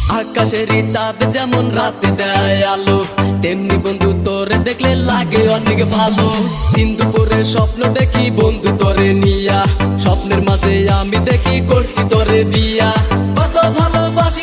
আকাশেরই চাঁদ যেমন রাতে দেয় আলো, তেমনি বন্ধু তোরে দেখলে লাগে অনেক ভালো। দিন দুপুরে স্বপ্ন দেখি বন্ধু তোরে নিয়া, স্বপ্নের মাঝে আমি দেখি করছি তোরে বিয়া। কত ভালোবাসা